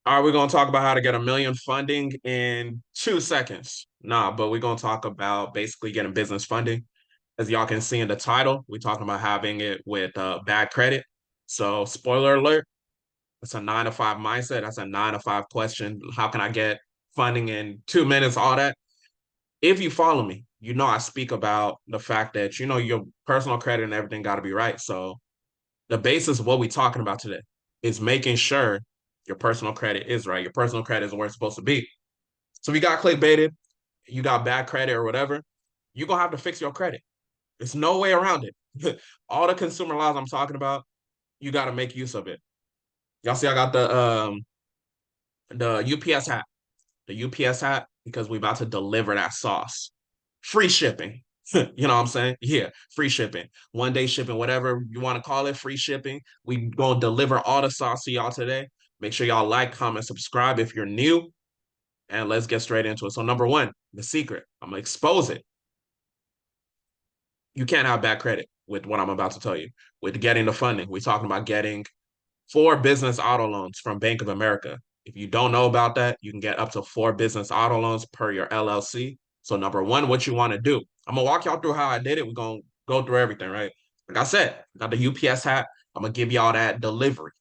Are we going to talk about how to get a million funding in 2 seconds? Nah, but we're going to talk about basically getting business funding. As y'all can see in the title, we're talking about having it with bad credit. So, spoiler alert, it's a 9 to 5 mindset. That's a 9 to 5 question. How can I get funding in 2 minutes? All that. If you follow me, you know I speak about the fact that your personal credit and everything got to be right. So, the basis of what we're talking about today is making sure your personal credit is right. Your personal credit is where it's supposed to be. So if you got clickbaited, you got bad credit or whatever, you're gonna have to fix your credit. There's no way around it. All the consumer laws I'm talking about, you got to make use of it. Y'all see, I got the UPS hat, the UPS hat because we about to deliver that sauce, free shipping. You know what I'm saying? Yeah, free shipping, 1 day shipping, whatever you want to call it, free shipping. We gonna deliver all the sauce to y'all today. Make sure y'all like, comment, subscribe if you're new, and let's get straight into it. So number one, the secret. I'm gonna expose it. You can't have bad credit with what I'm about to tell you. With getting the funding, we're talking about getting 4 business auto loans from Bank of America. If you don't know about that, you can get up to 4 business auto loans per your LLC. So number one, what you want to do, I'm gonna walk y'all through how I did it. We're gonna go through everything, right? Like I said, got the UPS hat. I'm gonna give y'all that delivery.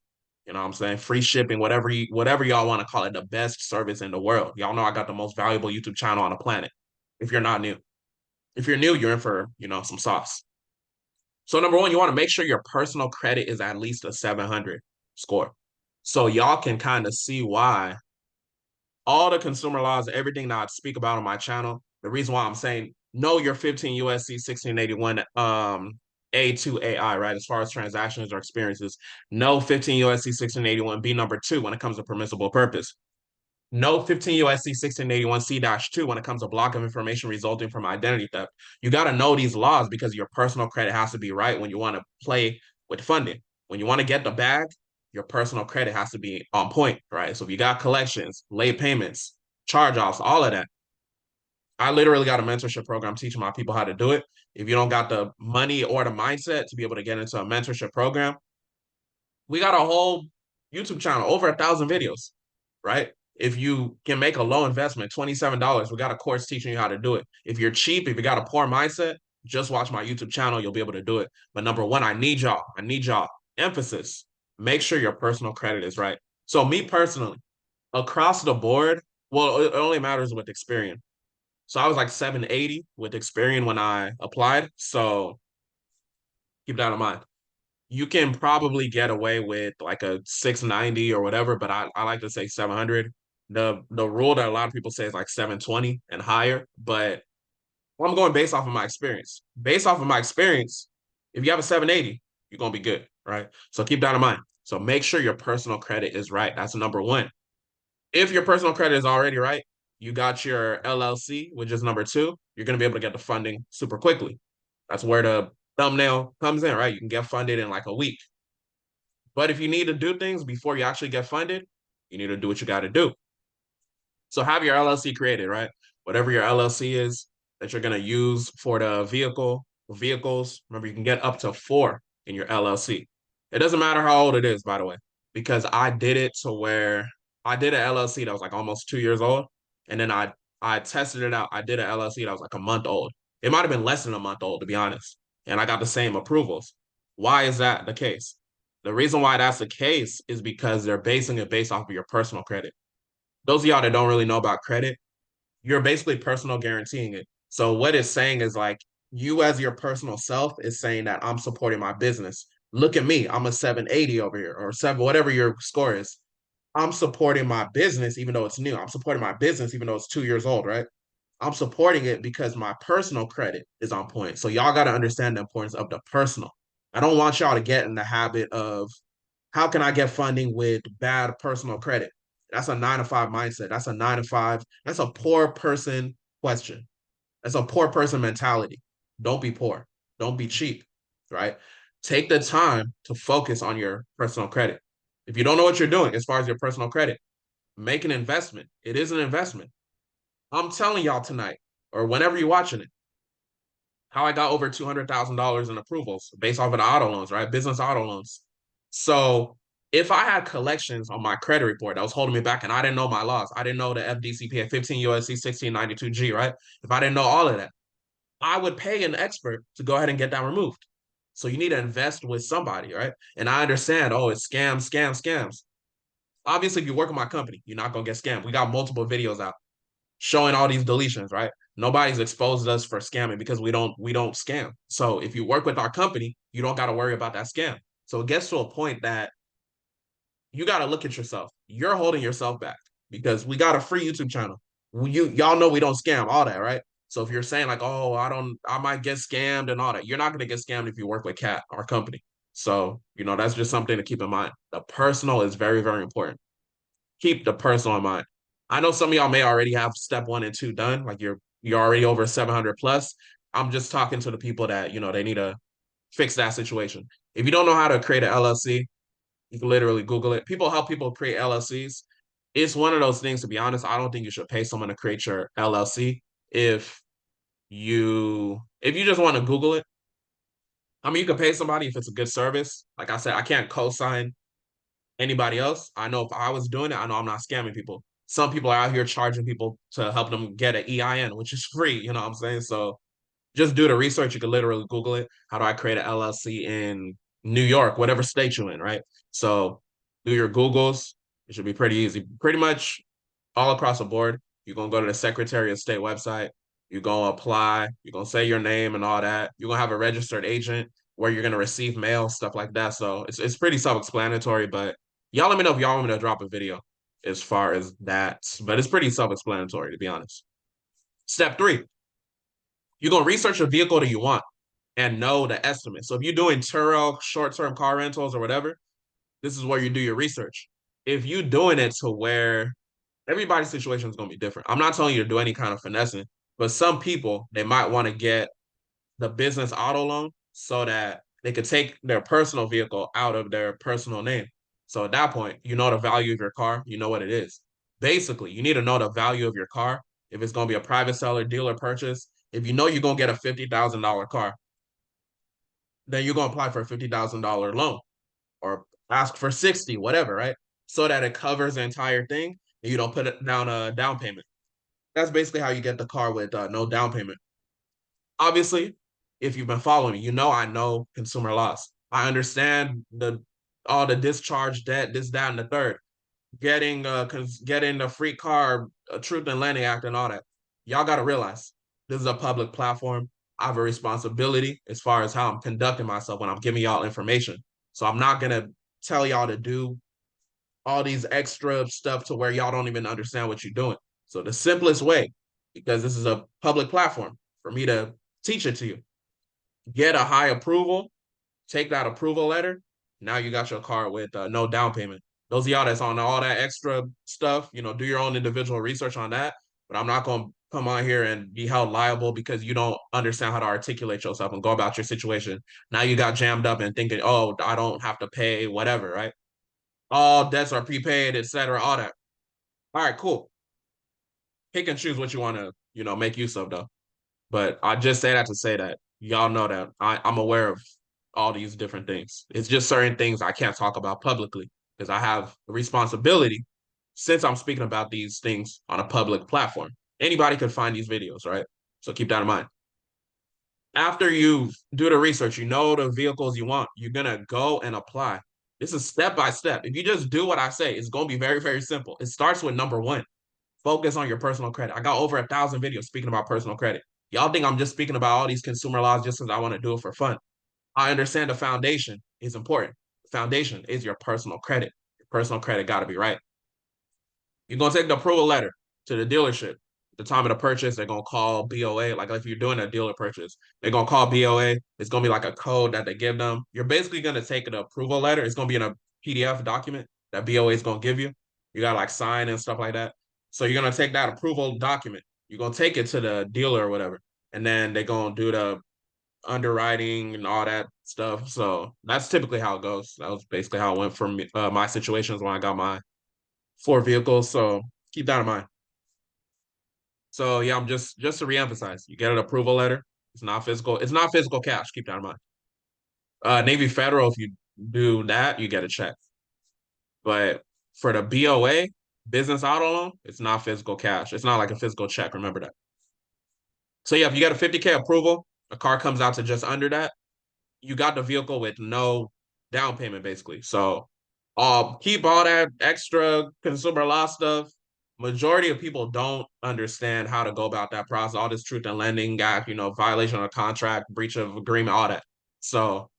You know what I'm saying? Free shipping, whatever y'all want to call it, the best service in the world. Y'all know I got the most valuable YouTube channel on the planet. If you're not new. If you're new, you're in for, some sauce. So number one, you want to make sure your personal credit is at least a 700 score. So y'all can kind of see why all the consumer laws, everything that I speak about on my channel, the reason why I'm saying know your 15 USC 1681 A2 AI, right? As far as transactions or experiences, no 15 USC 1681 B number 2 when it comes to permissible purpose. No 15 USC 1681 C-2 when it comes to block of information resulting from identity theft. You got to know these laws because your personal credit has to be right when you want to play with funding. When you want to get the bag, your personal credit has to be on point, right? So if you got collections, late payments, charge-offs, all of that. I literally got a mentorship program teaching my people how to do it. If you don't got the money or the mindset to be able to get into a mentorship program, we got a whole YouTube channel, over 1,000 videos, right? If you can make a low investment, $27, we got a course teaching you how to do it. If you're cheap, if you got a poor mindset, just watch my YouTube channel, you'll be able to do it. But number one, I need y'all. Emphasis. Make sure your personal credit is right. So me personally, across the board, well, it only matters with Experian. So I was like 780 with Experian when I applied. So keep that in mind. You can probably get away with like a 690 or whatever, but I like to say 700. The rule that a lot of people say is like 720 and higher, but I'm going based off of my experience. Based off of my experience, if you have a 780, you're gonna be good, right? So keep that in mind. So make sure your personal credit is right. That's number one. If your personal credit is already right, you got your LLC, which is number two, you're gonna be able to get the funding super quickly. That's where the thumbnail comes in, right? You can get funded in like a week. But if you need to do things before you actually get funded, you need to do what you got to do. So have your LLC created, right? Whatever your LLC is that you're going to use for the vehicles. Remember, you can get up to 4 in your LLC. It doesn't matter how old it is, by the way, because I did it to where I did an LLC that was like almost 2 years old, and then I tested it out. I did an LLC that was like a month old. It might have been less than a month old, to be honest, and I got the same approvals. Why is that the case? The reason why that's the case is because they're basing it based off of your personal credit. Those of y'all that don't really know about credit, you're basically personal guaranteeing it. So what it's saying is like you as your personal self is saying that I'm supporting my business. Look at me, I'm a 780 over here or seven, whatever your score is. I'm supporting my business even though it's new. I'm supporting my business even though it's 2 years old, right? I'm supporting it because my personal credit is on point. So y'all got to understand the importance of the personal. I don't want y'all to get in the habit of how can I get funding with bad personal credit? That's a 9 to 5 mindset. That's a 9 to 5. That's a poor person question. That's a poor person mentality. Don't be poor. Don't be cheap, right? Take the time to focus on your personal credit. If you don't know what you're doing as far as your personal credit, make an investment. It is an investment. I'm telling y'all tonight, or whenever you're watching it, how I got over $200,000 in approvals based off of the auto loans, right? Business auto loans. So If I had collections on my credit report that was holding me back and I didn't know my laws, I didn't know the FDCPA 15 USC 1692G, right? If I didn't know all of that, I would pay an expert to go ahead and get that removed. So you need to invest with somebody, right? And I understand, oh, it's scams, scams, scams. Obviously, if you work in my company, you're not gonna get scammed. We got multiple videos out showing all these deletions, right? Nobody's exposed us for scamming because we don't scam. So if you work with our company, you don't got to worry about that scam. So it gets to a point that you got to look at yourself. You're holding yourself back because we got a free YouTube channel. Y'all know we don't scam all that, right? So if you're saying like, oh, I might get scammed and all that, you're not going to get scammed if you work with Cat, our company. So that's just something to keep in mind. The personal is very, very important. Keep the personal in mind. I know some of y'all may already have step 1 and 2 done, like you're already over 700 plus. I'm just talking to the people that they need to fix that situation. If you don't know how to create an LLC, you can literally Google it. People help people create LLCs. It's one of those things, to be honest. I don't think you should pay someone to create your LLC. If if you just want to Google it, I mean, you can pay somebody if it's a good service. Like I said, I can't co-sign anybody else. I know if I was doing it, I know I'm not scamming people. Some people are out here charging people to help them get an EIN, which is free. You know what I'm saying? So just do the research. You can literally Google it. How do I create an LLC in New York, whatever state you're in, right? So do your Googles. It should be pretty easy. Pretty much all across the board. You're gonna go to the Secretary of State website. You're gonna apply. You're gonna say your name and all that. You're gonna have a registered agent where you're gonna receive mail, stuff like that. So it's pretty self-explanatory. But y'all let me know if y'all want me to drop a video as far as that. But it's pretty self-explanatory, to be honest. Step 3, you're gonna research a vehicle that you want and know the estimate. So if you're doing Turo, short-term car rentals or whatever, this is where you do your research. If you're doing it to where everybody's situation is going to be different. I'm not telling you to do any kind of finessing, but some people, they might want to get the business auto loan so that they could take their personal vehicle out of their personal name. So at that point, you know the value of your car, you know what it is. Basically, you need to know the value of your car. If it's going to be a private seller, dealer purchase, if you know you're going to get a $50,000 car, then you're going to apply for a $50,000 loan or ask for 60, whatever, right? So that it covers the entire thing and you don't put it down a down payment. That's basically how you get the car with no down payment. Obviously, if you've been following me, I know consumer laws. I understand all the discharge debt, this, that, and the third. Getting the free car, Truth in Lending Act, and all that. Y'all got to realize this is a public platform. I have a responsibility as far as how I'm conducting myself when I'm giving y'all information. So I'm not gonna tell y'all to do all these extra stuff to where y'all don't even understand what you're doing. So the simplest way, because this is a public platform for me to teach it to you, get a high approval, take that approval letter. Now you got your car with no down payment. Those of y'all that's on all that extra stuff, do your own individual research on that. But I'm not going to come on here and be held liable because you don't understand how to articulate yourself and go about your situation. Now you got jammed up and thinking, oh, I don't have to pay whatever, right? All debts are prepaid, etc. All that. All right, cool. Pick and choose what you want to, make use of though. But I just say that to say that y'all know that I'm aware of all these different things. It's just certain things I can't talk about publicly because I have a responsibility since I'm speaking about these things on a public platform. Anybody could find these videos, right? So keep that in mind. After you do the research, you know the vehicles you want, you're going to go and apply. This is step by step. If you just do what I say, it's going to be very, very simple. It starts with number 1. Focus on your personal credit. I got over 1,000 videos speaking about personal credit. Y'all think I'm just speaking about all these consumer laws just because I want to do it for fun. I understand the foundation is important. The foundation is your personal credit. Your personal credit got to be right. You're going to take the approval letter to the dealership. At the time of the purchase, they're going to call BOA. Like if you're doing a dealer purchase, they're going to call BOA. It's going to be like a code that they give them. You're basically going to take the approval letter. It's going to be in a PDF document that BOA is going to give you. You got to like sign and stuff like that. So you're going to take that approval document. You're going to take it to the dealer or whatever. And then they're going to do the underwriting and all that stuff. So that's typically how it goes. That was basically how it went for me, my situations when I got my 4 vehicles. So keep that in mind. So yeah, I'm just to reemphasize, you get an approval letter. It's not physical. It's not physical cash. Keep that in mind. Navy Federal, if you do that, you get a check. But for the BOA, business auto loan, it's not physical cash. It's not like a physical check. Remember that. So yeah, if you get a 50K approval, a car comes out to just under that, you got the vehicle with no down payment, basically. So keep all that extra consumer law stuff. Majority of people don't understand how to go about that process, all this truth in lending act, violation of contract, breach of agreement, all that. So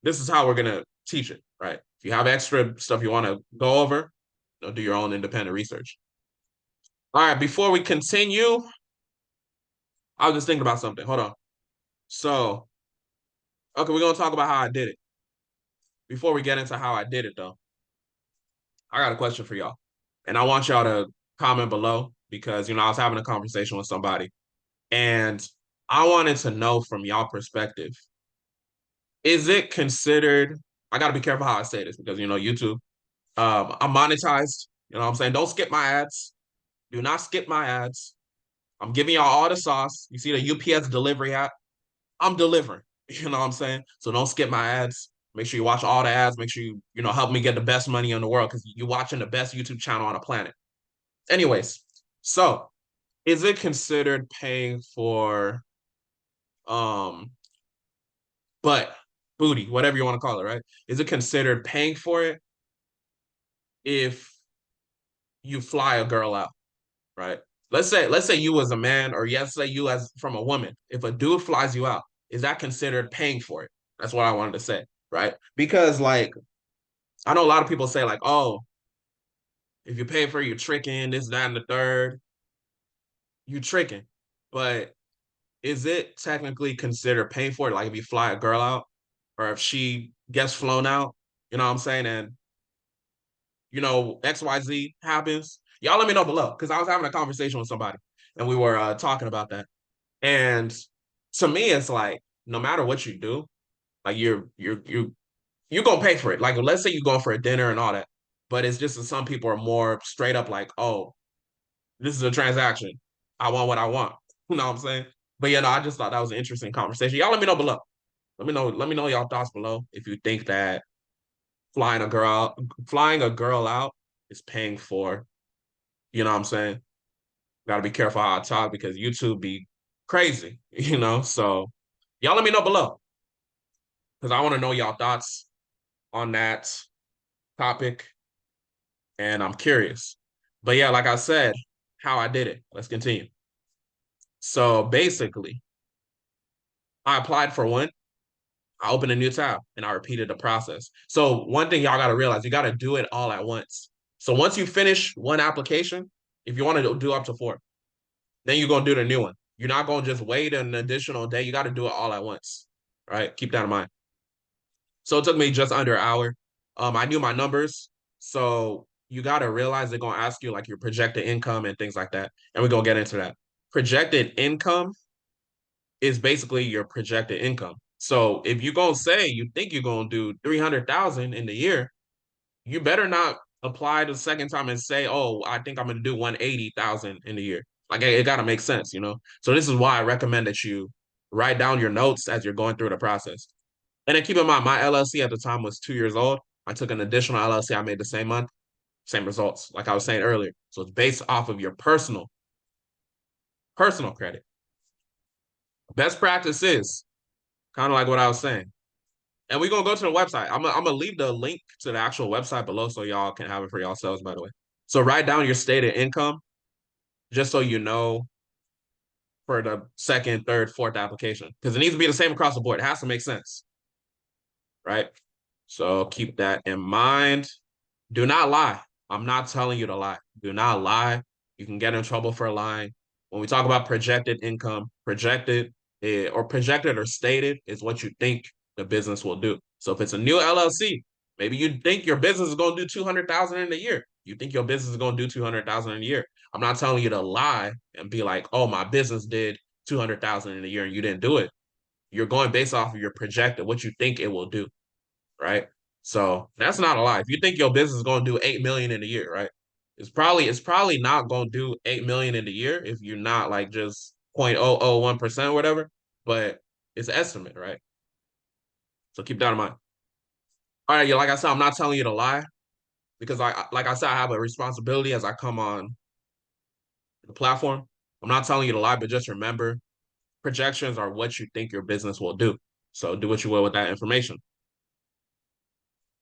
this is how we're gonna teach it, right? If you have extra stuff you want to go over, do your own independent research. All right, before we continue, I was just thinking about something. Hold on. So, okay, we're gonna talk about how I did it. Before we get into how I did it, though, I got a question for y'all. And I want y'all to comment below because, I was having a conversation with somebody and I wanted to know from y'all perspective, is it considered, I got to be careful how I say this because, YouTube, I'm monetized. You know what I'm saying? Don't skip my ads. Do not skip my ads. I'm giving y'all all the sauce. You see the UPS delivery app? I'm delivering. You know what I'm saying? So don't skip my ads. Make sure you watch all the ads. Make sure you help me get the best money in the world because you're watching the best YouTube channel on the planet. Anyways, so is it considered paying for um but booty, whatever you want to call it, right? Is it considered paying for it if you fly a girl out, right? Let's say you as a man, or yes, say you as from a woman. If a dude flies you out, is that considered paying for it? That's what I wanted to say, right? Because like I know a lot of people say like, oh, if you pay for it, you're tricking, this, that, and the third, you tricking. But is it technically considered paying for it? Like if you fly a girl out, or if she gets flown out, you know what I'm saying? And XYZ happens. Y'all let me know below because I was having a conversation with somebody and we were talking about that. And to me, it's like no matter what you do, like you're gonna pay for it. Like let's say you're going for a dinner and all that, but it's just that some people are more straight up like, oh, this is a transaction. I want what I want. You know what I'm saying? But I just thought that was an interesting conversation. Y'all let me know below. Let me know y'all thoughts below if you think that flying a girl out is paying for, you know what I'm saying? Gotta be careful how I talk because YouTube be crazy, So y'all let me know below because I want to know y'all thoughts on that topic and I'm curious. But yeah, like I said, how I did it. Let's continue. So basically, I applied for one. I opened a new tab and I repeated the process. So one thing y'all got to realize, you got to do it all at once. So once you finish one application, if you want to do up to four, then you're going to do the new one. You're not going to just wait an additional day. You got to do it all at once, right? Keep that in mind. So it took me just under an hour. I knew my numbers. So you got to realize they're going to ask you like your projected income and things like that. And we're going to get into that. Projected income is basically your projected income. So if you're gonna say you think you're gonna do 300,000 in the year, you better not apply the second time and say, oh, I think I'm gonna do 180,000 in the year. Like it gotta make sense. So this is why I recommend that you write down your notes as you're going through the process. And then keep in mind, my LLC at the time was 2 years old. I took an additional LLC I made the same month, same results, like I was saying earlier. So it's based off of your personal credit. Best practice is kind of like what I was saying. And we're gonna go to the website. I'm gonna leave the link to the actual website below so y'all can have it for yourselves, by the way. So write down your stated income just so you know for the second, third, fourth application. Because it needs to be the same across the board. It has to make sense. Right? So keep that in mind. Do not lie. I'm not telling you to lie. Do not lie. You can get in trouble for lying. When we talk about projected income, projected or stated is what you think the business will do. So if it's a new LLC, maybe you think your business is going to do 200,000 in a year. You think your business is going to do 200,000 in a year. I'm not telling you to lie and be like, oh, my business did 200,000 in a year and you didn't do it. You're going based off of your projected, what you think it will do, right? So that's not a lie. If you think your business is going to do 8 million in a year, right? It's probably not going to do 8 million in a year if you're not like just 0.001% or whatever, but it's an estimate, right? So keep that in mind. All right, yeah, like I said, I'm not telling you to lie. because like I said, I have a responsibility as I come on the platform. I'm not telling you to lie, but just remember projections are what you think your business will do. So do what you will with that information.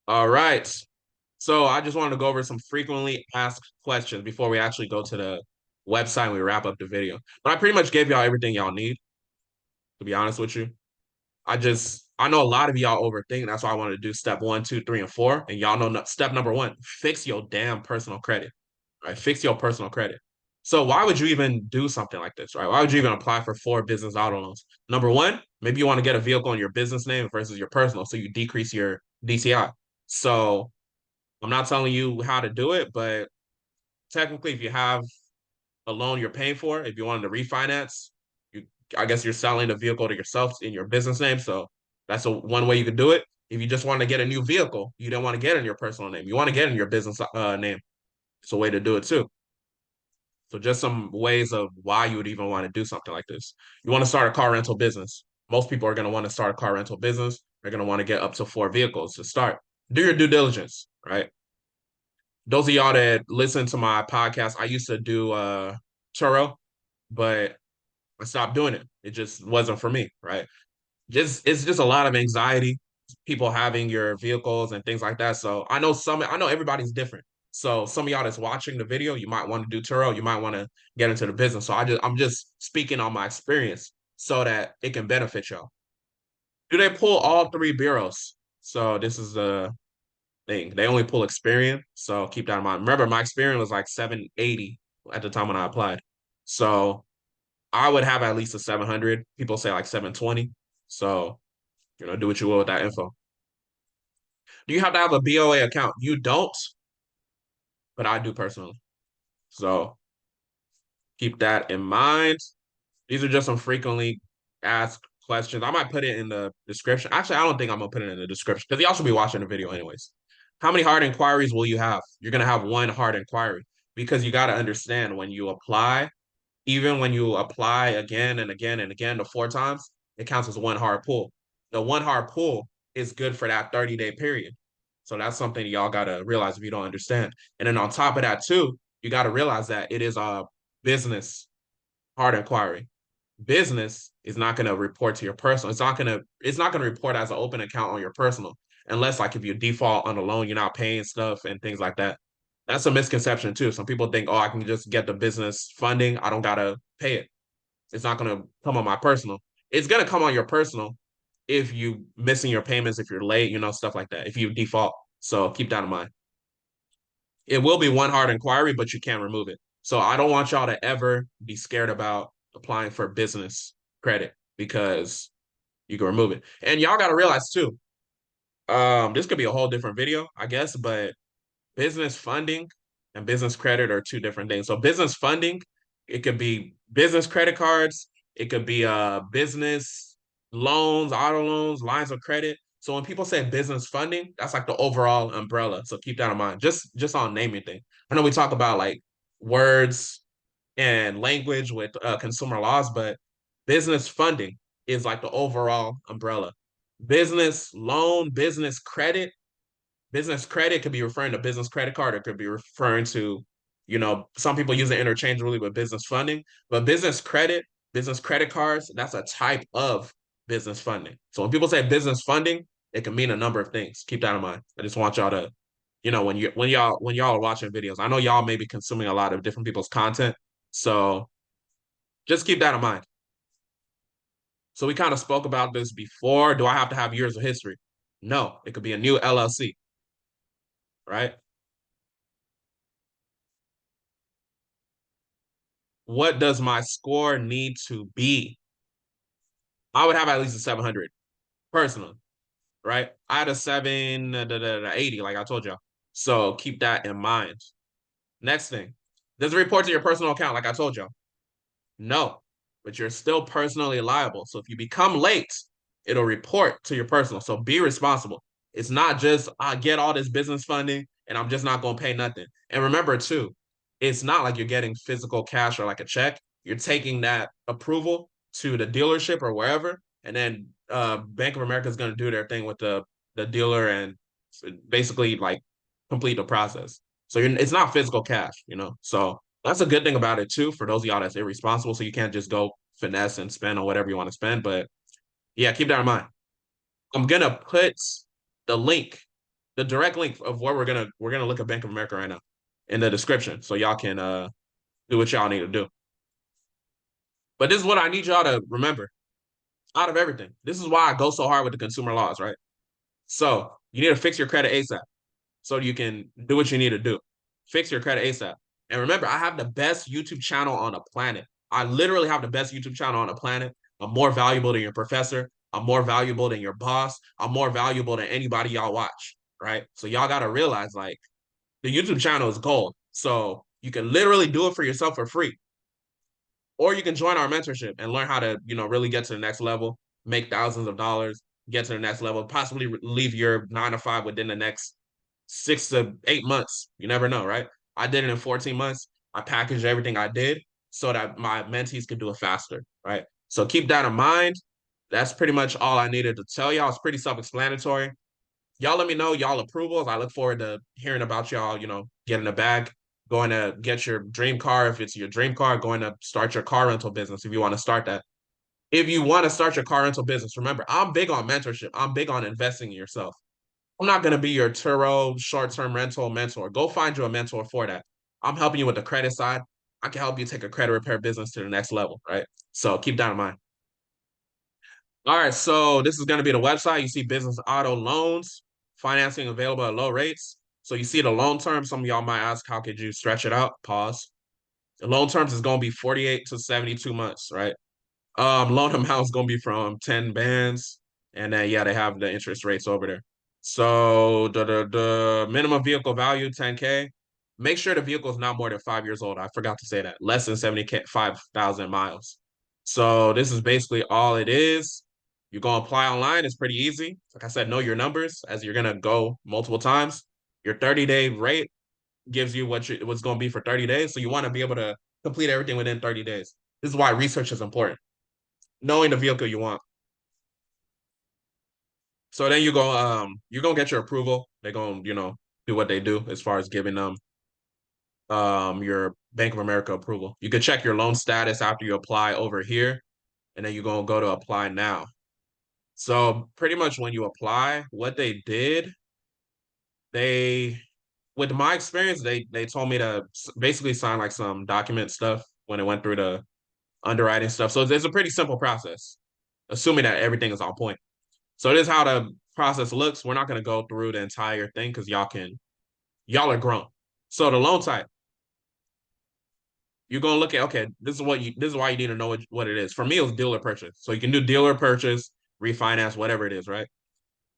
All right. So I just wanted to go over some frequently asked questions before we actually go to the website and we wrap up the video. But I pretty much gave y'all everything y'all need, to be honest with you. I know a lot of y'all overthink. That's why I wanted to do step 1, 2, 3, and 4. And y'all know step number 1, fix your damn personal credit. Right? Fix your personal credit. So why would you even do something like this, right? Why would you even apply for 4 business auto loans? Number 1, maybe you want to get a vehicle in your business name versus your personal, so you decrease your DCI. So I'm not telling you how to do it, but technically, if you have a loan you're paying for, if you wanted to refinance, you I guess you're selling the vehicle to yourself in your business name. So that's one way you could do it. If you just want to get a new vehicle, you don't want to get in your personal name. You want to get in your business name. It's a way to do it too. So just some ways of why you would even want to do something like this. You want to start a car rental business. Most people are going to want to start a car rental business. They're going to want to get up to 4 vehicles to start. Do your due diligence, right? Those of y'all that listen to my podcast, I used to do Turo, but I stopped doing it. It just wasn't for me, right? It's just a lot of anxiety, people having your vehicles and things like that. So I know everybody's different. So some of y'all that's watching the video, you might want to do Turo, you might want to get into the business. So I'm just speaking on my experience so that it can benefit y'all. Do they pull all 3 bureaus? So this is the thing. They only pull Experian, so keep that in mind. Remember, my Experian was like 780 at the time when I applied. So I would have at least a 700. People say like 720. So, do what you will with that info. Do you have to have a BOA account? You don't, but I do personally. So keep that in mind. These are just some frequently asked questions. I might put it in the description. Actually, I don't think I'm gonna put it in the description because y'all should be watching the video anyways. How many hard inquiries will you have? You're gonna have 1 hard inquiry because you got to understand when you apply, even when you apply again and again and again the 4 times, it counts as 1 hard pull. The 1 hard pull is good for that 30-day period. So that's something y'all gotta realize if you don't understand. And then on top of that too, you gotta realize that it is a business hard inquiry. Business is not going to report to your personal. It's not going to report as an open account on your personal unless like if you default on a loan, you're not paying stuff and things like that. That's a misconception too. Some people think, oh, I can just get the business funding. I don't gotta pay it. It's not gonna come on my personal. It's gonna come on your personal if you missing your payments, if you're late, stuff like that. If you default. So keep that in mind. It will be 1 hard inquiry, but you can't remove it. So I don't want y'all to ever be scared about applying for business credit because you can remove it. And y'all got to realize too, this could be a whole different video, I guess, but business funding and business credit are 2 different things. So business funding, it could be business credit cards, it could be business loans, auto loans, lines of credit. So when people say business funding, that's like the overall umbrella. So keep that in mind. Just on naming thing. I know we talk about like words and language with consumer laws, but business funding is like the overall umbrella. Business loan, business credit could be referring to business credit card. It could be referring to, some people use it interchangeably with business funding, but business credit cards, that's a type of business funding. So when people say business funding, it can mean a number of things. Keep that in mind. I just want y'all to, when y'all are watching videos, I know y'all may be consuming a lot of different people's content. So just keep that in mind. So we kind of spoke about this before. Do I have to have years of history? No, it could be a new LLC, right? What does my score need to be? I would have at least a 700 personally, right? I had a 780, like I told y'all. So keep that in mind. Next thing, does it report to your personal account, like I told y'all? No, but you're still personally liable. So if you become late, it'll report to your personal. So be responsible. It's not just I get all this business funding and I'm just not going to pay nothing. And remember too, it's not like you're getting physical cash or like a check. You're taking that approval to the dealership or wherever, and then Bank of America is going to do their thing with the dealer and basically like complete the process. So it's not physical cash, you know. So that's a good thing about it too. For those of y'all that's irresponsible, so you can't just go finesse and spend on whatever you want to spend. But yeah, keep that in mind. I'm gonna put the link, the direct link of where we're gonna look at Bank of America right now in the description, so y'all can do what y'all need to do. But this is what I need y'all to remember out of everything. This is why I go so hard with the consumer laws, right? So you need to fix your credit ASAP so you can do what you need to do. Fix your credit ASAP. And remember, I have the best YouTube channel on the planet. I literally have the best YouTube channel on the planet. I'm more valuable than your professor. I'm more valuable than your boss. I'm more valuable than anybody y'all watch, right? So y'all got to realize like the YouTube channel is gold. So you can literally do it for yourself for free. Or you can join our mentorship and learn how to, really get to the next level, make thousands of dollars, get to the next level, possibly leave your 9 to 5 within the next 6 to 8 months. You never know, right? I did it in 14 months. I packaged everything I did so that my mentees could do it faster, right? So keep that in mind. That's pretty much all I needed to tell y'all. It's pretty self-explanatory. Y'all let me know y'all approvals. I look forward to hearing about y'all, getting a bag, going to get your dream car. If it's your dream car, going to start your car rental business if you want to start that. If you want to start your car rental business, remember, I'm big on mentorship. I'm big on investing in yourself. I'm not going to be your Turo short-term rental mentor. Go find you a mentor for that. I'm helping you with the credit side. I can help you take a credit repair business to the next level, right? So keep that in mind. All right, so this is going to be the website. You see business auto loans, financing available at low rates. So you see the loan term. Some of y'all might ask, how could you stretch it out? Pause. The loan terms is going to be 48 to 72 months, right? Loan amount is going to be from 10 bands. And then, yeah, they have the interest rates over there. So the minimum vehicle value, 10K. Make sure the vehicle is not more than 5 years old. I forgot to say that. Less than 75,000 miles. So this is basically all it is. You're going to apply online. It's pretty easy. Like I said, know your numbers as you're going to go multiple times. Your 30-day rate gives you what's going to be for 30 days. So you want to be able to complete everything within 30 days. This is why research is important. Knowing the vehicle you want. So then you're gonna get your approval. They're gonna, do what they do as far as giving them your Bank of America approval. You can check your loan status after you apply over here, and then you're gonna go to apply now. So pretty much when you apply, what they did, they with my experience, they told me to basically sign like some document stuff when it went through the underwriting stuff. So it's a pretty simple process, assuming that everything is on point. So this is how the process looks. We're not going to go through the entire thing because y'all are grown. So the loan type, you're going to look at, okay, this is why you need to know what it is. For me, it was dealer purchase. So you can do dealer purchase, refinance, whatever it is, right?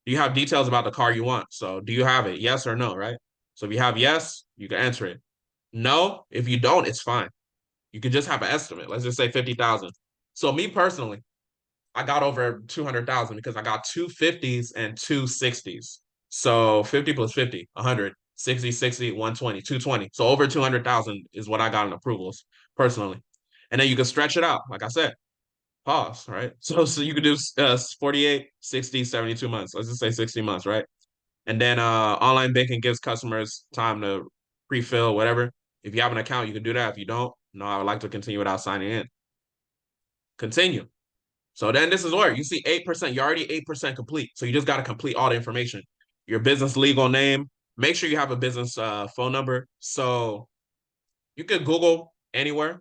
You have details about the car you want. So do you have it? Yes or no, right? So if you have yes, you can answer it. No, if you don't, it's fine. You can just have an estimate. Let's just say 50,000. So me personally, I got over 200,000 because I got two 50s and two 60s. So 50 plus 50, 100, 60, 60, 120, 220. So over 200,000 is what I got in approvals personally. And then you can stretch it out. Like I said, pause, right? So you could do 48, 60, 72 months. Let's just say 60 months, right? And then online banking gives customers time to pre-fill whatever. If you have an account, you can do that. If you don't, no, I would like to continue without signing in. Continue. So then this is where you see 8%. You're already 8% complete. So you just got to complete all the information. Your business legal name. Make sure you have a business phone number. So you could Google anywhere.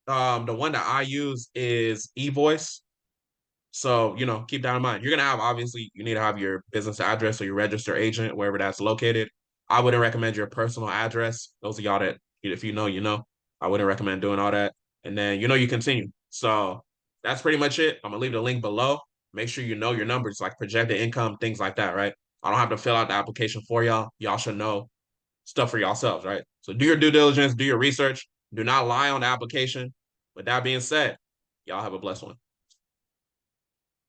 The one that I use is eVoice. So, keep that in mind. You're going to have, obviously, you need to have your business address or your registered agent, wherever that's located. I wouldn't recommend your personal address. Those of y'all that, if you know, you know. I wouldn't recommend doing all that. And then, you continue. So that's pretty much it. I'm going to leave the link below. Make sure you know your numbers, like projected income, things like that, right? I don't have to fill out the application for y'all. Y'all should know stuff for yourselves, right? So do your due diligence, do your research. Do not lie on the application. With that being said, y'all have a blessed one.